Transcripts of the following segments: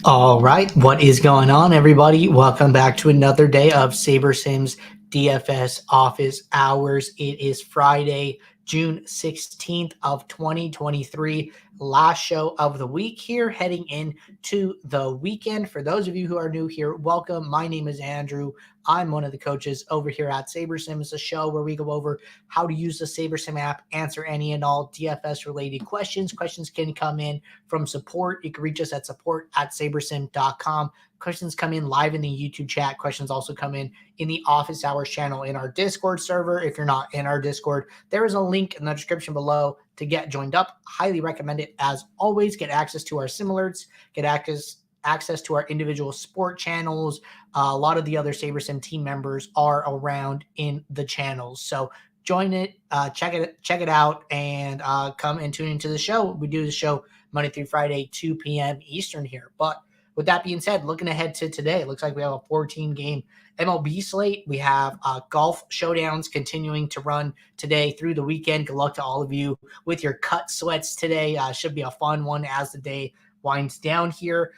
All right, what is going on, everybody? Welcome back to another day of Saber Sims DFS office hours. It is Friday, June 16th of 2023, last show of the week here, heading into the weekend. For those of you who are new here, welcome. My name is Andrew. I'm one of the coaches over here at Saber Sims, a show where we go over how to use the Saber Sim app, answer any and all DFS related questions. Questions can come in from support. You can reach us at support@sabersim.com. Questions come in live in the YouTube chat. Questions also come in the office hours channel in our Discord server. If you're not in our Discord, there is a link in the description below to get joined up. Highly recommend it. As always, get access to our sim alerts, get access to our individual sport channels. A lot of the other SaberSim team members are around in the channels. So join it, check it out, and come and tune into the show. We do the show Monday through Friday, 2 p.m. Eastern here. But with that being said, looking ahead to today, it looks like we have a 14-game MLB slate. We have golf showdowns continuing to run today through the weekend. Good luck to all of you with your cut sweats today. Should be a fun one as the day winds down here.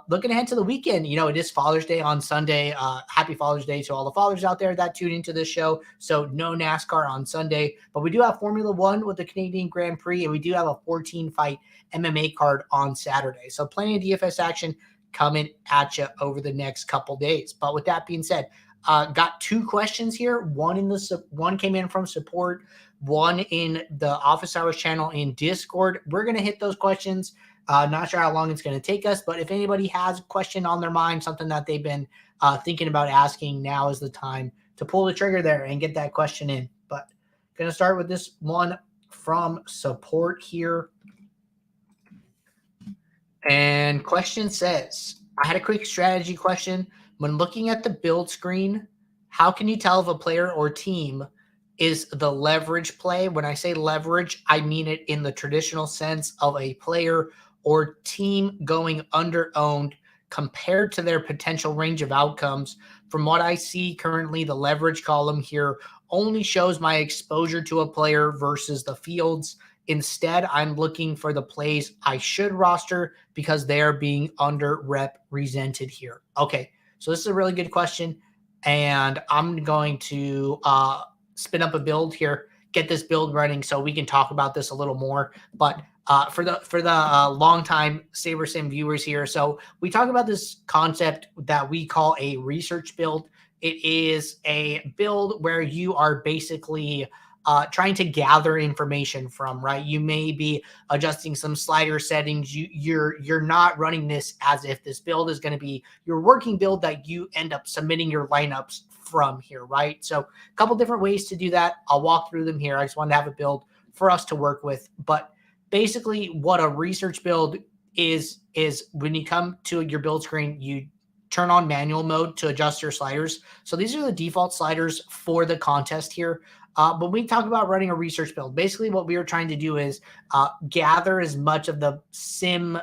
Looking ahead to the weekend, it is Father's Day on Sunday. Happy Father's Day to all the fathers out there that tune into this show. So no NASCAR on Sunday, but we do have Formula One with the Canadian Grand Prix, and we do have a 14-fight MMA card on Saturday. So plenty of DFS action coming at you over the next couple days. But with that being said, got two questions here. One came in from support, one in the office hours channel in Discord. We're going to hit those questions. Not sure how long it's going to take us, but if anybody has a question on their mind, something that they've been thinking about asking, now is the time to pull the trigger there and get that question in. But going to start with this one from support here. And question says, I had a quick strategy question. When looking at the build screen, how can you tell if a player or team is the leverage play? When I say leverage, I mean it in the traditional sense of a player or team going under-owned compared to their potential range of outcomes. From what I see currently, the leverage column here only shows my exposure to a player versus the fields. Instead, I'm looking for the plays I should roster because they are being underrepresented here. Okay, so this is a really good question, and I'm going to spin up a build here, get this build running so we can talk about this a little more. But for the longtime SaberSim viewers here, so we talk about this concept that we call a research build. It is a build where you are basically trying to gather information from, right? You may be adjusting some slider settings. You're not running this as if this build is going to be your working build that you end up submitting your lineups from here, right? So a couple different ways to do that. I'll walk through them here. I just wanted to have a build for us to work with. But basically what a research build is when you come to your build screen, you turn on manual mode to adjust your sliders. So these are the default sliders for the contest here. But we talk about running a research build. Basically, what we are trying to do is gather as much of the sim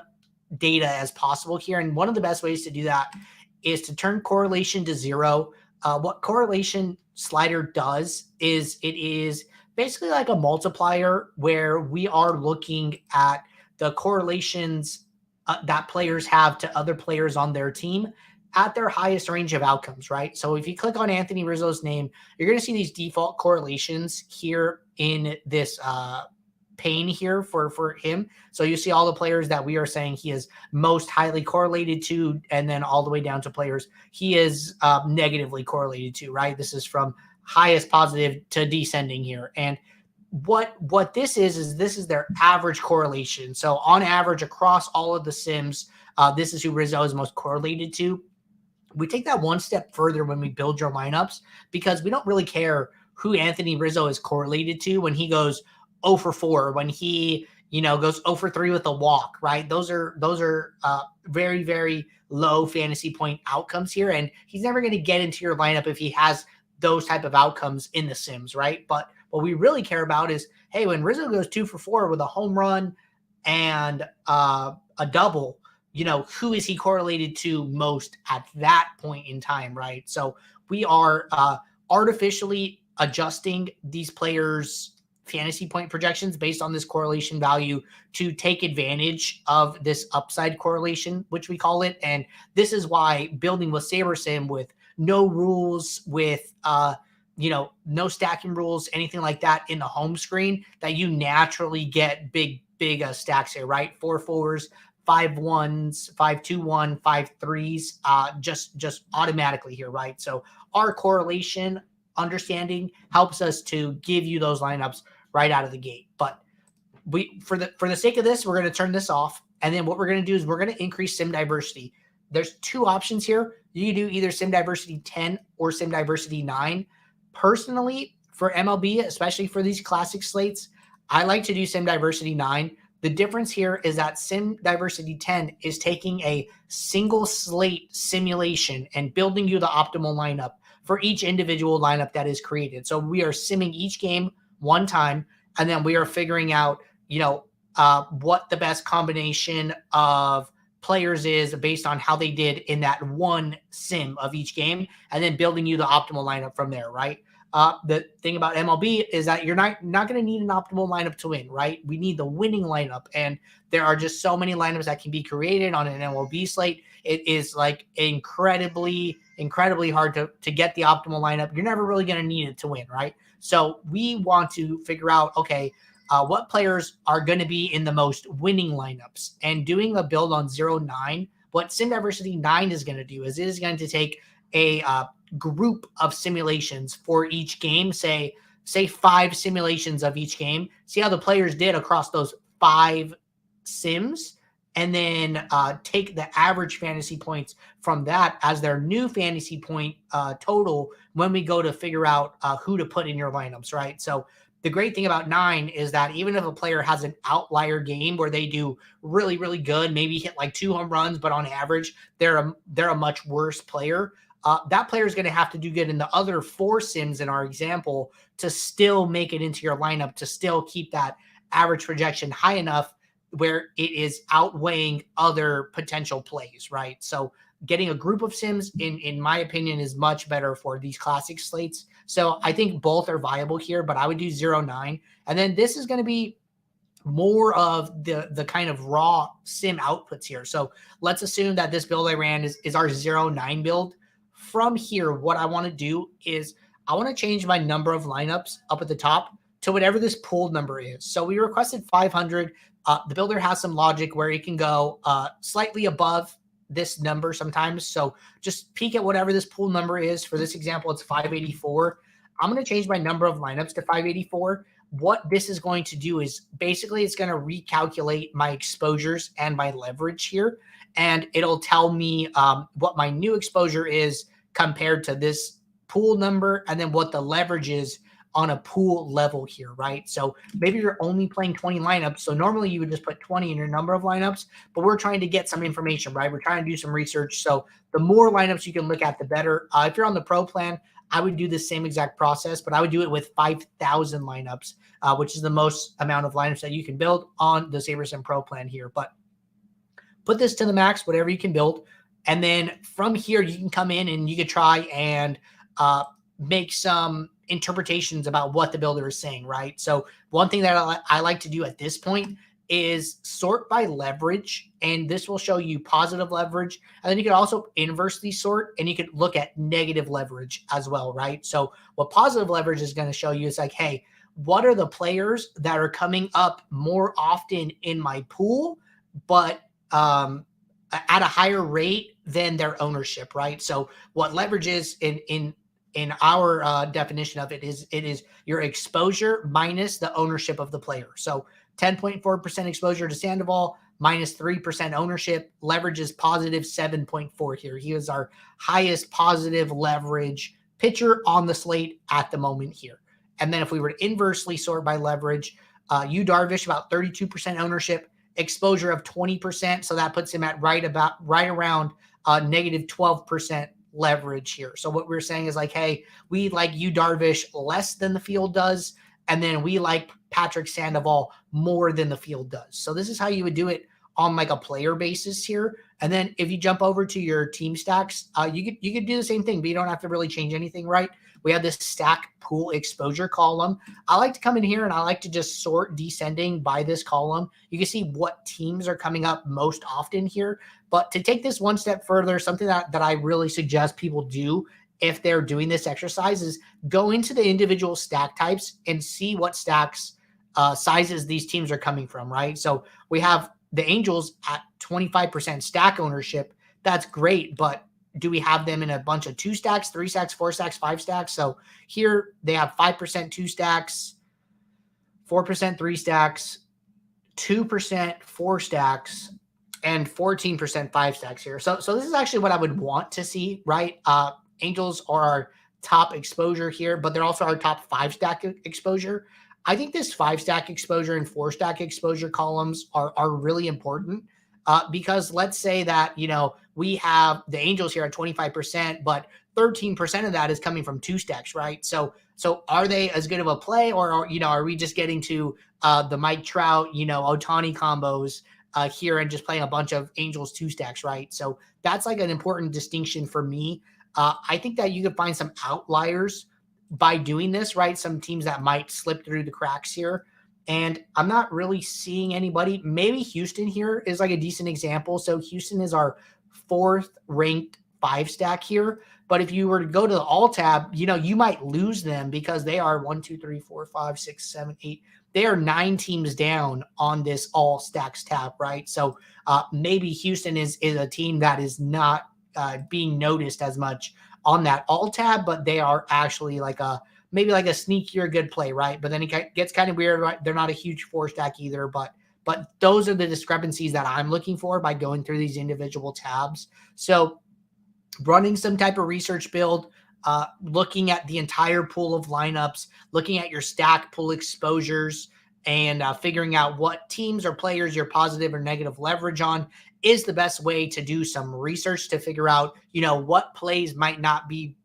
data as possible here. And one of the best ways to do that is to turn correlation to 0. What correlation slider does is it is basically like a multiplier where we are looking at the correlations that players have to other players on their team at their highest range of outcomes, right? So if you click on Anthony Rizzo's name, you're going to see these default correlations here in this pane here for him. So you see all the players that we are saying he is most highly correlated to, and then all the way down to players he is negatively correlated to, right? This is from highest positive to descending here. And what this is this is their average correlation. So on average across all of the sims, this is who Rizzo is most correlated to. We take that one step further when we build your lineups because we don't really care who Anthony Rizzo is correlated to when he goes 0 for 4, when he, goes 0 for 3 with a walk, right? Those are very, very low fantasy point outcomes here. And he's never going to get into your lineup if he has those type of outcomes in the Sims, right? But what we really care about is, hey, when Rizzo goes 2 for 4 with a home run and a double, who is he correlated to most at that point in time, right? So we are artificially adjusting these players' fantasy point projections based on this correlation value to take advantage of this upside correlation, which we call it. And this is why building with SaberSim with no rules, with no stacking rules, anything like that in the home screen, that you naturally get big stacks here, right? 4 4s, 5 1s, 5 2 1, 5 3s, just automatically here, right? So our correlation understanding helps us to give you those lineups right out of the gate. But for the sake of this, we're going to turn this off. And then what we're going to do is we're going to increase sim diversity. There's 2 options here. You can do either sim diversity 10 or sim diversity 9. Personally, for MLB, especially for these classic slates, I like to do sim diversity 9. The difference here is that sim diversity 10 is taking a single slate simulation and building you the optimal lineup for each individual lineup that is created. So we are simming each game one time, and then we are figuring out, what the best combination of players is based on how they did in that one sim of each game, and then building you the optimal lineup from there, right? The thing about MLB is that you're not going to need an optimal lineup to win, right? We need the winning lineup, and there are just so many lineups that can be created on an MLB slate. It is like incredibly hard to get the optimal lineup. You're never really going to need it to win, right? So we want to figure out, okay, what players are going to be in the most winning lineups, and doing a build on 0-9. What Sim Diversity 9 is going to do is it is going to take a group of simulations for each game, say 5 simulations of each game, see how the players did across those 5 sims, and then take the average fantasy points from that as their new fantasy point total when we go to figure out who to put in your lineups, right? So the great thing about 9 is that even if a player has an outlier game where they do really, really good, maybe hit like 2 home runs, but on average, they're a much worse player. That player is going to have to do good in the other 4 sims in our example to still make it into your lineup, to still keep that average projection high enough where it is outweighing other potential plays, right? So getting a group of sims, in my opinion, is much better for these classic slates. So I think both are viable here, but I would do 0-9. And then this is going to be more of the kind of raw sim outputs here. So let's assume that this build I ran is our 0-9 build. From here, what I want to do is I want to change my number of lineups up at the top to whatever this pooled number is. So we requested 500. The builder has some logic where it can go slightly above this number sometimes. So just peek at whatever this pool number is. For this example, it's 584. I'm going to change my number of lineups to 584. What this is going to do is basically it's going to recalculate my exposures and my leverage here. And it'll tell me what my new exposure is compared to this pool number, and then what the leverage is on a pool level here, right? So maybe you're only playing 20 lineups. So normally you would just put 20 in your number of lineups, but we're trying to get some information, right? We're trying to do some research. So the more lineups you can look at, the better. If you're on the pro plan, I would do the same exact process, but I would do it with 5,000 lineups, which is the most amount of lineups that you can build on the SaberSim Pro plan here. But put this to the max, whatever you can build. And then from here, you can come in and you could try and make some interpretations about what the builder is saying, right? So one thing that I like to do at this point is sort by leverage, and this will show you positive leverage. And then you can also inversely sort, and you could look at negative leverage as well, right? So what positive leverage is going to show you is like, hey, what are the players that are coming up more often in my pool, but at a higher rate than their ownership, right? So what leverage is in our definition of it is your exposure minus the ownership of the player. So 10.4% exposure to Sandoval minus 3% ownership. Leverage is positive 7.4 here. He is our highest positive leverage pitcher on the slate at the moment here. And then if we were to inversely sort by leverage, Yu Darvish about 32% ownership, exposure of 20%. So that puts him at right around negative 12% leverage here. So what we're saying is like, hey, we like Yu Darvish less than the field does, and then we like Patrick Sandoval more than the field does. So this is how you would do it on like a player basis here. And then if you jump over to your team stacks, you could do the same thing, but you don't have to really change anything, right? We have this stack pool exposure column. I like to come in here and I like to just sort descending by this column. You can see what teams are coming up most often here. But to take this one step further, something that I really suggest people do if they're doing this exercise is go into the individual stack types and see what stacks sizes these teams are coming from, right? So we have the Angels at 25% stack ownership. That's great, but do we have them in a bunch of 2 stacks, 3 stacks, 4 stacks, 5 stacks? So here they have 5% 2 stacks, 4% 3 stacks, 2% 4 stacks, and 14% 5 stacks here. So this is actually what I would want to see, right? Angels are our top exposure here, but they're also our top 5 stack exposure. I think this 5 stack exposure and 4 stack exposure columns are really important because let's say that, we have the Angels here at 25%, but 13% of that is coming from 2 stacks, right? So are they as good of a play, or are we just getting to the Mike Trout, Ohtani combos here and just playing a bunch of Angels 2 stacks, right? So that's like an important distinction for me. I think that you could find some outliers by doing this, right? Some teams that might slip through the cracks here. And I'm not really seeing anybody. Maybe Houston here is like a decent example. So Houston is our 4th ranked 5 stack here. But if you were to go to the all tab, you might lose them because they are 1, 2, 3, 4, 5, 6, 7, 8. They are 9 teams down on this all stacks tab, right? So maybe Houston is a team that is not being noticed as much on that all tab, but they are actually maybe like a sneakier good play, right? But then it gets kind of weird, right? They're not a huge 4 stack either, but those are the discrepancies that I'm looking for by going through these individual tabs. So running some type of research build, looking at the entire pool of lineups, looking at your stack pool exposures, and figuring out what teams or players you're positive or negative leverage on is the best way to do some research to figure out, what plays might not be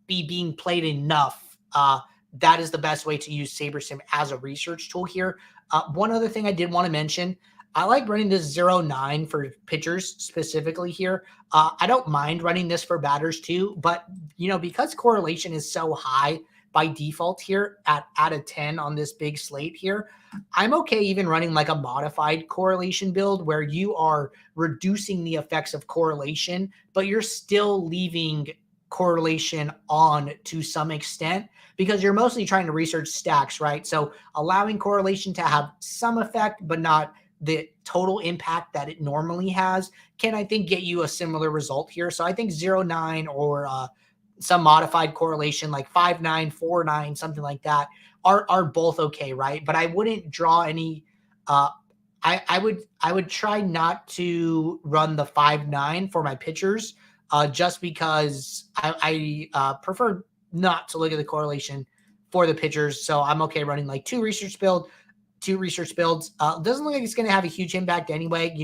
being played enough. That is the best way to use SaberSim as a research tool here. One other thing I did want to mention, I like running this 0.9 for pitchers specifically here. I don't mind running this for batters too, but because correlation is so high by default here at a 10 on this big slate here, I'm okay even running like a modified correlation build where you are reducing the effects of correlation, but you're still leaving correlation on to some extent because you're mostly trying to research stacks, right? So allowing correlation to have some effect, but not the total impact that it normally has can, I think, get you a similar result here. So I think 0.9 or some modified correlation like 5.9, 4.9, something like that are both okay, right? But I wouldn't draw any. I would try not to run the 5.9 for my pitchers, just because I prefer not to look at the correlation for the pitchers. So I'm okay running like two research builds. Doesn't look like it's going to have a huge impact anyway.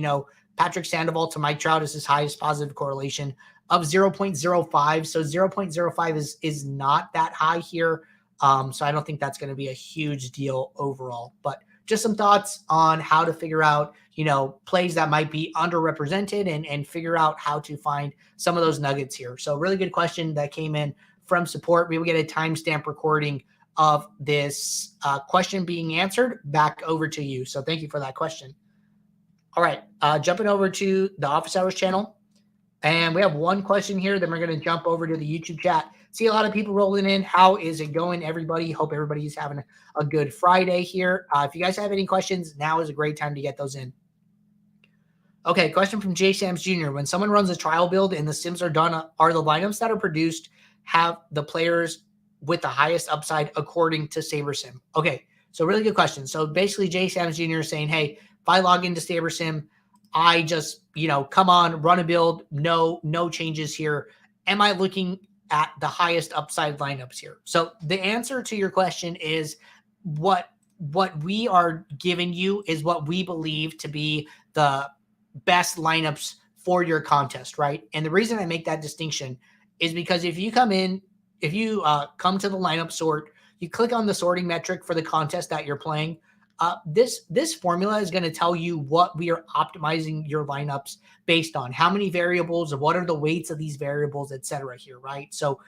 Patrick Sandoval to Mike Trout is his highest positive correlation of 0.05. So 0.05 is not that high here. So I don't think that's going to be a huge deal overall, but just some thoughts on how to figure out, plays that might be underrepresented and figure out how to find some of those nuggets here. So really good question that came in from support. We will get a timestamp recording of this question being answered back over to you. So thank you for that question. All right, jumping over to the Office Hours channel. And we have one question here. Then we're going to jump over to the YouTube chat. See a lot of people rolling in. How is it going, everybody? Hope everybody's having a good Friday here. If you guys have any questions, now is a great time to get those in. Okay, question from J. Sams Jr. When someone runs a trial build and the sims are done, are the lineups that are produced have the players with the highest upside according to SaberSim? Okay, so really good question. So basically, J. Sams Jr. is saying, hey, if I log into SaberSim, I just, come on, run a build, no changes here. Am I looking at the highest upside lineups here? So the answer to your question is what we are giving you is what we believe to be the best lineups for your contest, right? And the reason I make that distinction is because if you come to the lineup sort, you click on the sorting metric for the contest that you're playing, This formula is going to tell you what we are optimizing your lineups based on, how many variables, what are the weights of these variables, etc. here, right? So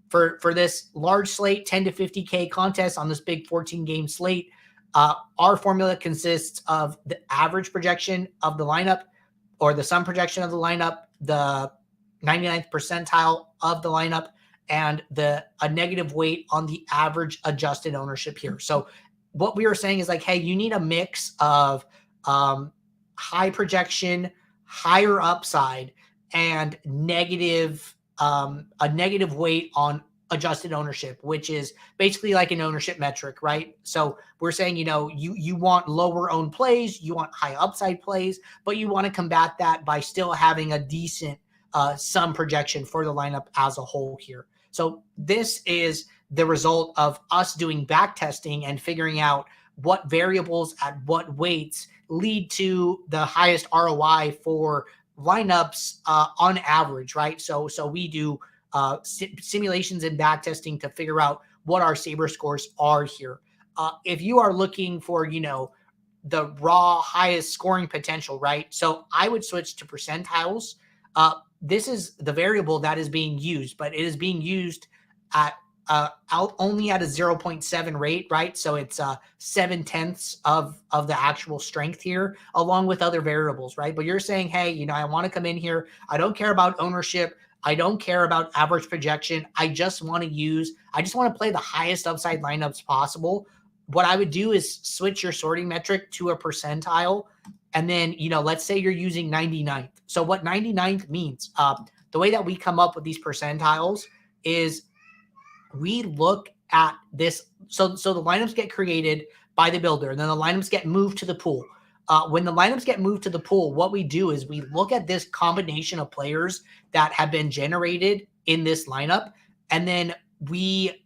for this large slate, 10 to 50K contest on this big 14-game slate, our formula consists of the average projection of the lineup, or the sum projection of the lineup, the 99th percentile of the lineup, and a negative weight on the average adjusted ownership here. So what we were saying is like, hey, you need a mix of high projection, higher upside, and a negative weight on adjusted ownership, which is basically like an ownership metric, right? So we're saying, you want lower owned plays, you want high upside plays, but you want to combat that by still having a decent sum projection for the lineup as a whole here. So this is the result of us doing back testing and figuring out what variables at what weights lead to the highest ROI for lineups on average, right? So we do simulations and back testing to figure out what our Saber scores are here. If you are looking for, the raw highest scoring potential, right? So I would switch to percentiles. This is the variable that is being used, but it is being used at out only at a 0.7 rate, right? So it's 7/10 of the actual strength here, along with other variables, right? But you're saying, hey, I want to come in here. I don't care about ownership. I don't care about average projection. I just want to play the highest upside lineups possible. What I would do is switch your sorting metric to a percentile. And then, let's say you're using 99th. So what 99th means, the way that we come up with these percentiles is we look at this. So the lineups get created by the builder, and then the lineups get moved to the pool. When the lineups get moved to the pool, what we do is we look at this combination of players that have been generated in this lineup, and then we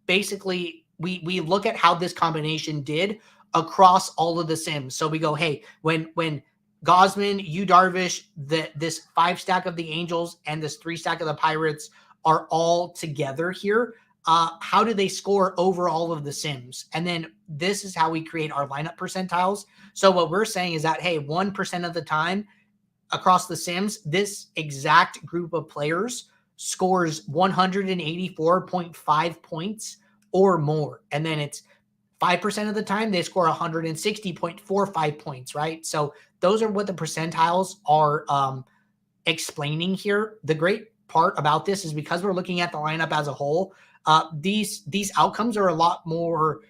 basically we look at how this combination did across all of the sims. So we go, hey, when Gosman, Yu Darvish, this 5 stack of the Angels and this 3 stack of the Pirates are all together here, how do they score over all of the sims? And then this is how we create our lineup percentiles. So what we're saying is that, hey, 1% of the time across the sims, this exact group of players scores 184.5 points or more. And then it's 5% of the time they score 160.45 points, right? So those are what the percentiles are explaining here. The great part about this is because we're looking at the lineup as a whole, these outcomes are a lot more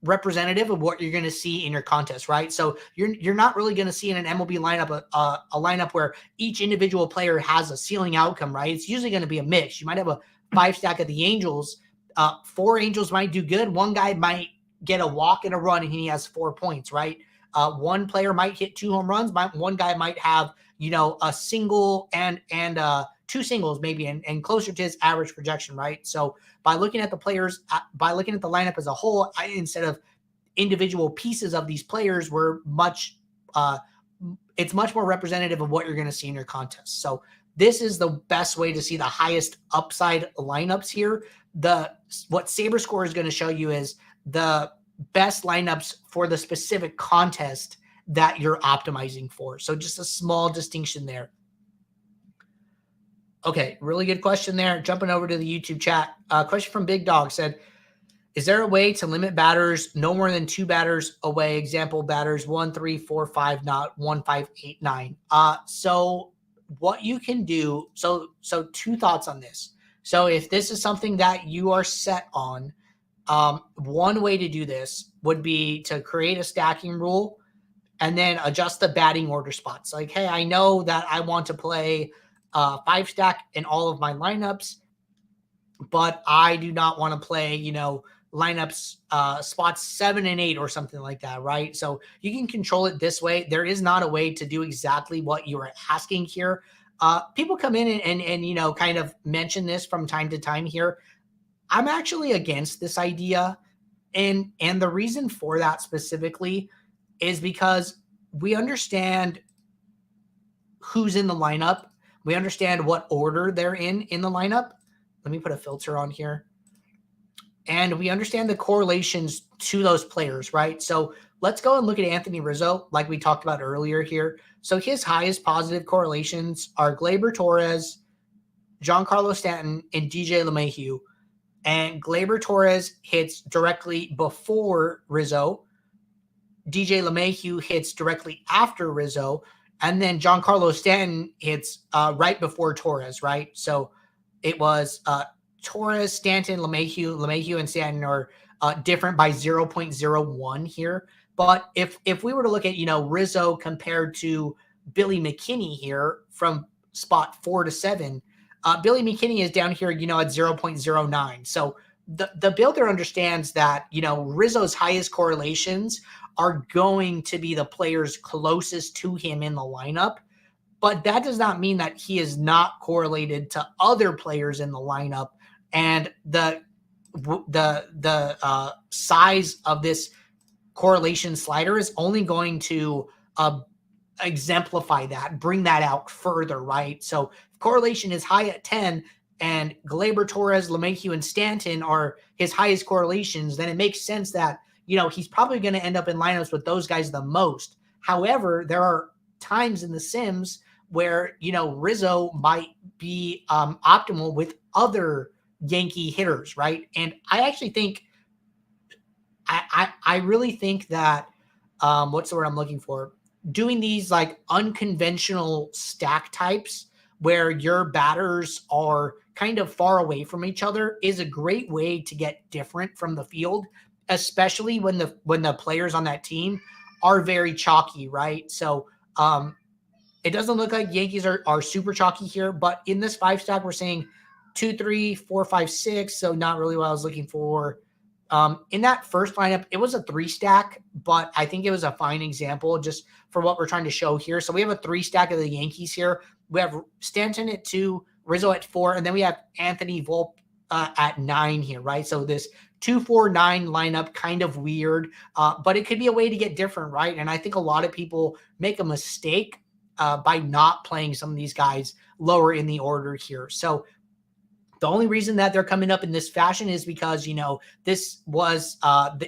representative of what you're going to see in your contest, right? So you're not really going to see in an MLB lineup a lineup where each individual player has a ceiling outcome, right? It's usually going to be a mix. You might have a 5 stack of the Angels. 4 Angels might do good. One guy might get a walk and a run and he has 4 points, right? One player might hit 2 home runs. One guy might have, a single and 2 singles maybe, and closer to his average projection, right? So by looking at the players, by looking at the lineup as a whole, instead of individual pieces of these players, it's much more representative of what you're going to see in your contest. So this is the best way to see the highest upside lineups here. What Saber Score is going to show you is the best lineups for the specific contest that you're optimizing for. So just a small distinction there. Okay, really good question there. Jumping over to the YouTube chat. Question from Big Dog said, is there a way to limit batters no more than 2 batters away? Example, batters 1, 3, 4, 5, not 1, 5, 8, 9. So what you can do, so 2 thoughts on this. So if this is something that you are set on, one way to do this would be to create a stacking rule and then adjust the batting order spots. Like, hey, I know that I want to play 5 stack in all of my lineups, but I do not want to play, lineups spots 7 and 8 or something like that, right? So you can control it this way. There is not a way to do exactly what you are asking here. People come in and kind of mention this from time to time here. I'm actually against this idea. And the reason for that specifically is because we understand who's in the lineup. We understand what order they're in the lineup. Let me put a filter on here. and we understand the correlations to those players, right? So let's go and look at Anthony Rizzo, like we talked about earlier here. So his highest positive correlations are Gleyber Torres, Giancarlo Stanton, and DJ LeMahieu. And Gleyber Torres hits directly before Rizzo. DJ LeMahieu hits directly after Rizzo. And then Giancarlo Stanton hits right before Torres, right? So it was Torres, Stanton, LeMahieu, and Stanton are different by 0.01 here. But if we were to look at, Rizzo compared to Billy McKinney here from spot 4 to 7, Billy McKinney is down here, at 0.09. So the builder understands that, Rizzo's highest correlations are going to be the players closest to him in the lineup. But that does not mean that he is not correlated to other players in the lineup. And the size of this correlation slider is only going to exemplify that, bring that out further, right? So if correlation is high at 10 and Gleyber Torres, LeMahieu, and Stanton are his highest correlations, then it makes sense that, he's probably going to end up in lineups with those guys the most. However, there are times in the Sims where, Rizzo might be optimal with other Yankee hitters, right? And I actually think, I really think that, what's the word I'm looking for? Doing these like unconventional stack types where your batters are kind of far away from each other is a great way to get different from the field, especially when the players on that team are very chalky, right? So it doesn't look like Yankees are super chalky here, but in this 5 stack, we're saying 2, 3, 4, 5, 6. So not really what I was looking for. In that first lineup, it was a 3 stack, but I think it was a fine example just for what we're trying to show here. So we have a 3 stack of the Yankees here. We have Stanton at 2, Rizzo at 4, and then we have Anthony Volpe at 9 here, right? So this 2-4-9 lineup, kind of weird, but it could be a way to get different, right? And I think a lot of people make a mistake by not playing some of these guys lower in the order here. So the only reason that they're coming up in this fashion is because, this was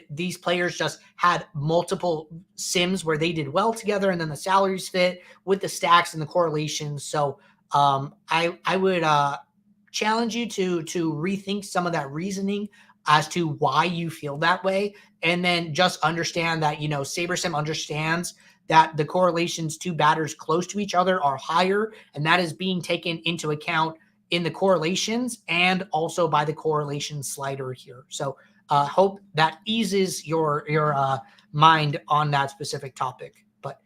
these players just had multiple Sims where they did well together, and then the salaries fit with the stacks and the correlations. So I would challenge you to rethink some of that reasoning as to why you feel that way, and then just understand that, SaberSim understands that the correlations to batters close to each other are higher, and that is being taken into account in the correlations and also by the correlation slider here. So hope that eases your mind on that specific topic. But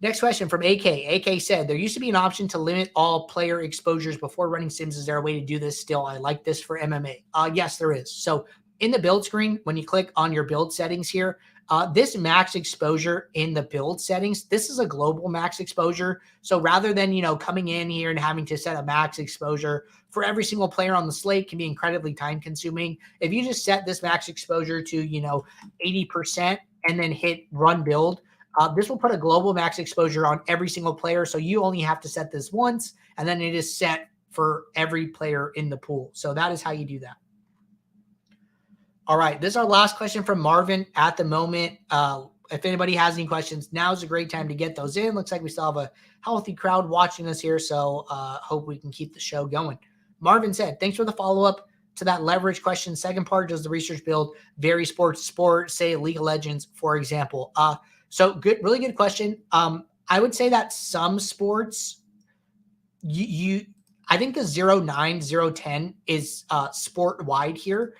next question from AK. AK said, there used to be an option to limit all player exposures before running Sims. Is there a way to do this still? I like this for MMA. Yes, there is. So in the build screen, when you click on your build settings here, this max exposure in the build settings, this is a global max exposure. So rather than, coming in here and having to set a max exposure for every single player on the slate can be incredibly time consuming. If you just set this max exposure to, 80% and then hit run build, this will put a global max exposure on every single player. So you only have to set this once, and then it is set for every player in the pool. So that is how you do that. All right, this is our last question from Marvin at the moment. If anybody has any questions, now is a great time to get those in. Looks like we still have a healthy crowd watching us here, so hope we can keep the show going. Marvin said, thanks for the follow-up to that leverage question. Second part, does the research build vary sport to sport, say League of Legends, for example? So good, really good question. I would say that some sports, I think the 0.9, 0.10 is sport-wide here.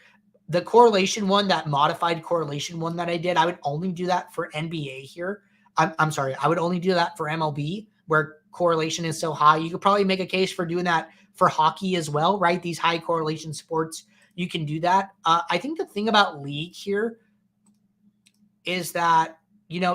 The correlation one, that modified correlation one that I did, I would only do that for NBA here. I'm sorry, I would only do that for MLB, where correlation is so high. You could probably make a case for doing that for hockey as well, right? These high correlation sports, you can do that. I think the thing about League here is that,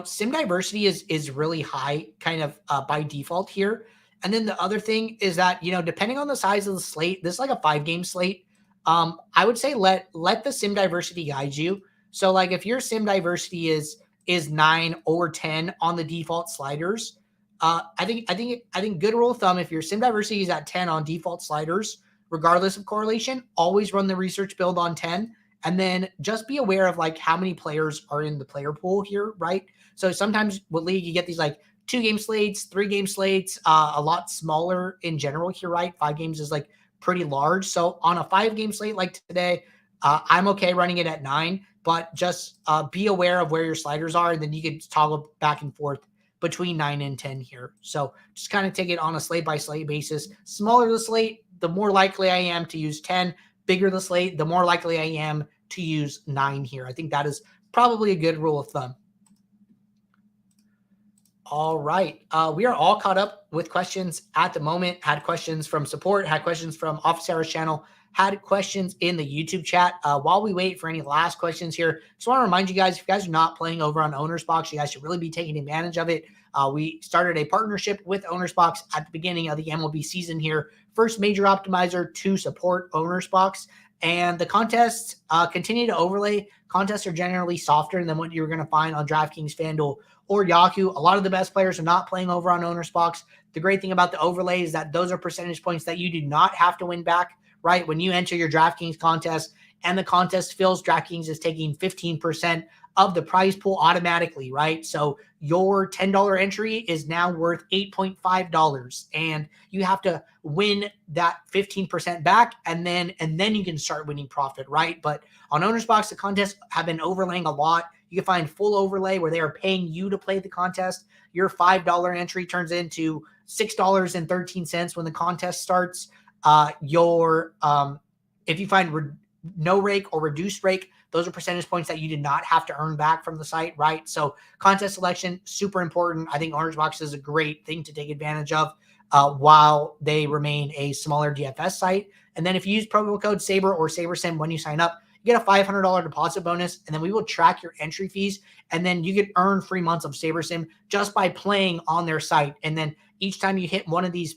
sim diversity is really high kind of by default here. And then the other thing is that, depending on the size of the slate, this is like a 5-game slate. I would say let the sim diversity guide you. So like if your sim diversity is 9 or 10 on the default sliders, I think good rule of thumb, if your sim diversity is at 10 on default sliders, regardless of correlation, always run the research build on 10. And then just be aware of like how many players are in the player pool here, right? So sometimes with league, you get these like 2-game slates, 3-game slates, a lot smaller in general here, right? 5 games is like pretty large. So on a 5-game slate like today, I'm okay running it at 9, but just be aware of where your sliders are, and then you can toggle back and forth between 9 and 10 here. So just kind of take it on a slate by slate basis. Smaller the slate, the more likely I am to use 10. Bigger the slate, the more likely I am to use 9 here. I think that is probably a good rule of thumb. All right. We are all caught up with questions at the moment. Had questions from support, had questions from Office Hours channel, had questions in the YouTube chat. While we wait for any last questions here, just want to remind you guys, if you guys are not playing over on Owner's Box, you guys should really be taking advantage of it. We started a partnership with Owner's Box at the beginning of the MLB season here. First major optimizer to support Owner's Box. And the contests continue to overlay. Contests are generally softer than what you're going to find on DraftKings, FanDuel, or Yahoo. A lot of the best players are not playing over on Owner's Box. The great thing about the overlay is that those are percentage points that you do not have to win back, right? When you enter your DraftKings contest and the contest fills, DraftKings is taking 15% of the prize pool automatically, right? So your $10 entry is now worth $8.5, and you have to win that 15% back, and then you can start winning profit, right? But on Owner's Box, the contests have been overlaying a lot. You can find full overlay where they are paying you to play the contest. Your $5 entry turns into $6.13 when the contest starts. If you find no rake or reduced rake, those are percentage points that you did not have to earn back from the site, right? So contest selection, super important. I think Owner's Box is a great thing to take advantage of while they remain a smaller DFS site. And then if you use promo code SABRE or SaberSim when you sign up, you get a $500 deposit bonus, and then we will track your entry fees, and then you can earn free months of SaberSim just by playing on their site. And then each time you hit one of these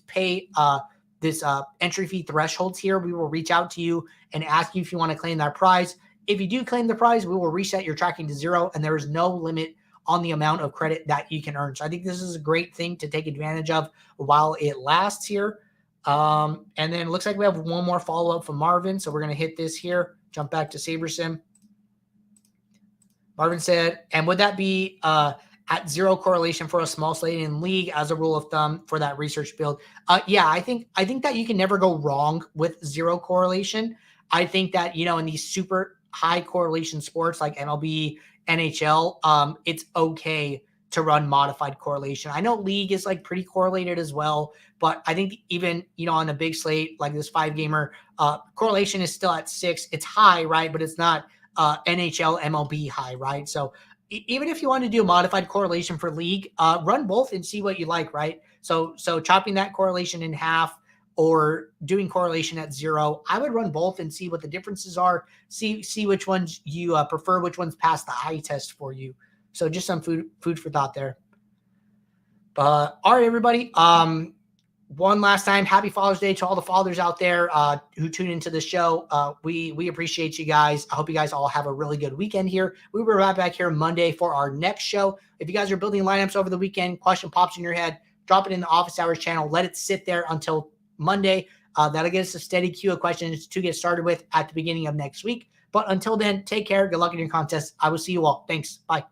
entry fee thresholds here, we will reach out to you and ask you if you want to claim that prize. If you do claim the prize, we will reset your tracking to 0, and there is no limit on the amount of credit that you can earn. So I think this is a great thing to take advantage of while it lasts here. And then it looks like we have one more follow-up from Marvin. So we're going to hit this here. Jump back to SaberSim. Marvin said, and would that be at 0 correlation for a small slate in league as a rule of thumb for that research build? Yeah, I think that you can never go wrong with 0 correlation. I think that, in these super high correlation sports like MLB, NHL, it's okay to run modified correlation. I know league is like pretty correlated as well, but I think even, on a big slate like this 5-gamer, correlation is still at 6. It's high, right? But it's not NHL, MLB high, right? So even if you want to do a modified correlation for league, run both and see what you like, right? So chopping that correlation in half or doing correlation at 0, I would run both and see what the differences are. See which ones you prefer, which ones pass the eye test for you. So just some food for thought there. All right, everybody. One last time, happy Father's Day to all the fathers out there who tune into the show. We appreciate you guys. I hope you guys all have a really good weekend here. We will be right back here Monday for our next show. If you guys are building lineups over the weekend, question pops in your head, drop it in the Office Hours channel. Let it sit there until Monday. That'll get us a steady queue of questions to get started with at the beginning of next week. But until then, take care. Good luck in your contest. I will see you all. Thanks. Bye.